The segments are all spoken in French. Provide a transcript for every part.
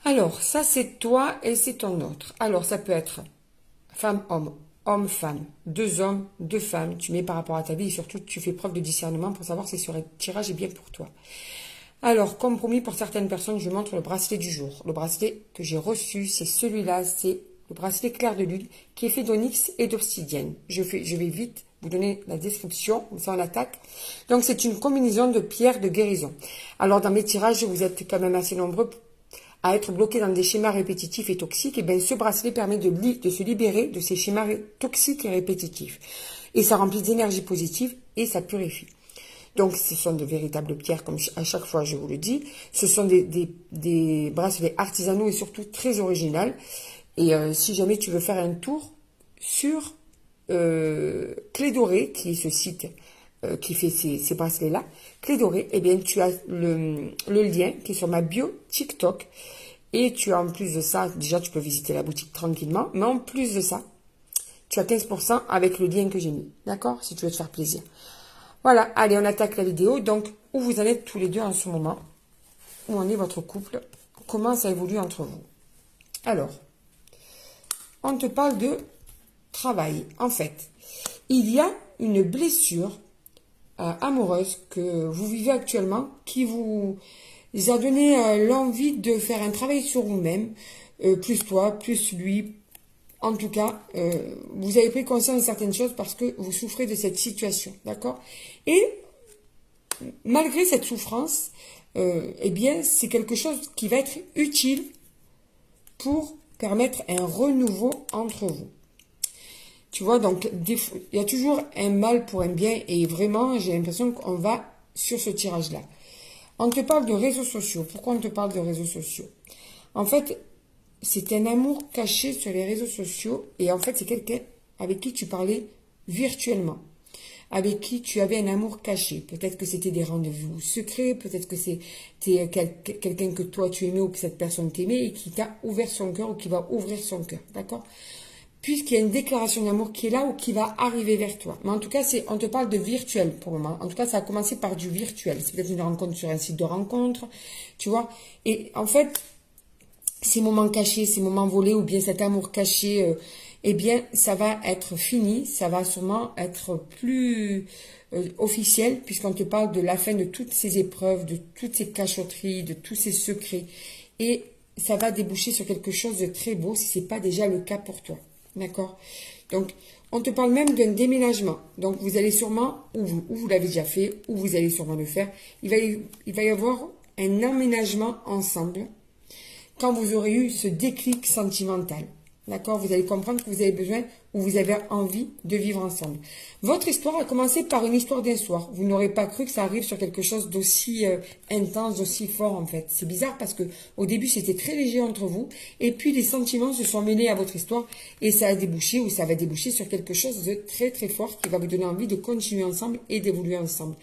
Alors, ça c'est toi et c'est ton autre. Alors, ça peut être femme-homme, homme-femme, deux hommes, deux femmes. Tu mets par rapport à ta vie et surtout tu fais preuve de discernement pour savoir si ce tirage est bien pour toi. Alors, comme promis pour certaines personnes, je montre le bracelet du jour. Le bracelet que j'ai reçu, c'est celui-là, c'est le bracelet clair de lune qui est fait d'onyx et d'obsidienne. Je vais vite vous donner la description, comme ça on attaque. Donc, c'est une combinaison de pierres de guérison. Alors, dans mes tirages, vous êtes quand même assez nombreux à être bloqués dans des schémas répétitifs et toxiques. Et bien, ce bracelet permet de se libérer de ces schémas toxiques et répétitifs. Et ça remplit d'énergie positive et ça purifie. Donc, ce sont de véritables pierres, comme à chaque fois je vous le dis. Ce sont des bracelets artisanaux et surtout très originaux. Et si jamais tu veux faire un tour sur Clé Dorée, qui est ce site qui fait ces bracelets-là, Clé Dorée, eh bien, tu as le lien qui est sur ma bio TikTok. Et tu as en plus de ça, déjà tu peux visiter la boutique tranquillement, mais en plus de ça, tu as 15% avec le lien que j'ai mis. D'accord? Si tu veux te faire plaisir. Voilà, allez, on attaque la vidéo. Donc, où vous en êtes tous les deux en ce moment? Où en est votre couple? Comment ça évolue entre vous? Alors, on te parle de travail. En fait, il y a une blessure amoureuse que vous vivez actuellement qui vous a donné l'envie de faire un travail sur vous-même, plus toi, plus lui. En tout cas, vous avez pris conscience de certaines choses parce que vous souffrez de cette situation, d'accord? Et malgré cette souffrance, eh bien, c'est quelque chose qui va être utile pour permettre un renouveau entre vous. Tu vois, donc, il y a toujours un mal pour un bien et vraiment, j'ai l'impression qu'on va sur ce tirage-là. On te parle de réseaux sociaux. Pourquoi on te parle de réseaux sociaux? En fait, c'est un amour caché sur les réseaux sociaux et en fait, c'est quelqu'un avec qui tu parlais virtuellement, avec qui tu avais un amour caché. Peut-être que c'était des rendez-vous secrets, peut-être que c'était quelqu'un que toi tu aimais ou que cette personne t'aimait et qui t'a ouvert son cœur ou qui va ouvrir son cœur, d'accord? Puisqu'il y a une déclaration d'amour qui est là ou qui va arriver vers toi. Mais en tout cas, on te parle de virtuel pour le moment. En tout cas, ça a commencé par du virtuel. C'est peut-être une rencontre sur un site de rencontre, tu vois. Et en fait, ces moments cachés, ces moments volés ou bien cet amour caché, eh bien, ça va être fini. Ça va sûrement être plus officiel puisqu'on te parle de la fin de toutes ces épreuves, de toutes ces cachotteries, de tous ces secrets. Et ça va déboucher sur quelque chose de très beau si ce n'est pas déjà le cas pour toi. D'accord? Donc, on te parle même d'un déménagement. Donc, vous allez sûrement, ou vous l'avez déjà fait, ou vous allez sûrement le faire, il va y avoir un emménagement ensemble quand vous aurez eu ce déclic sentimental. D'accord? Vous allez comprendre que vous avez besoin ou vous avez envie de vivre ensemble. Votre histoire a commencé par une histoire d'un soir. Vous n'aurez pas cru que ça arrive sur quelque chose d'aussi intense, d'aussi fort en fait. C'est bizarre parce que au début c'était très léger entre vous et puis les sentiments se sont mêlés à votre histoire et ça a débouché ou ça va déboucher sur quelque chose de très très fort qui va vous donner envie de continuer ensemble et d'évoluer ensemble.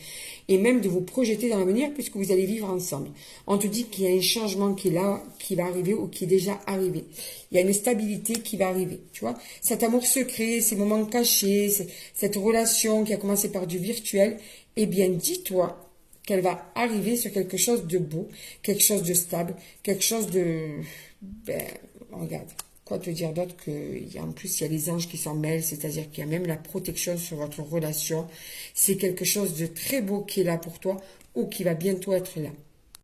Et même de vous projeter dans l'avenir puisque vous allez vivre ensemble. On te dit qu'il y a un changement qui est là, qui va arriver ou qui est déjà arrivé. Il y a une stabilité qui va arriver, tu vois. Cet amour secret, ces moments cachés, cette relation qui a commencé par du virtuel, eh bien, dis-toi qu'elle va arriver sur quelque chose de beau, quelque chose de stable, quelque chose de... Ben, regarde, quoi te dire d'autre qu'en plus, il y a les anges qui s'en mêlent, c'est-à-dire qu'il y a même la protection sur votre relation. C'est quelque chose de très beau qui est là pour toi ou qui va bientôt être là.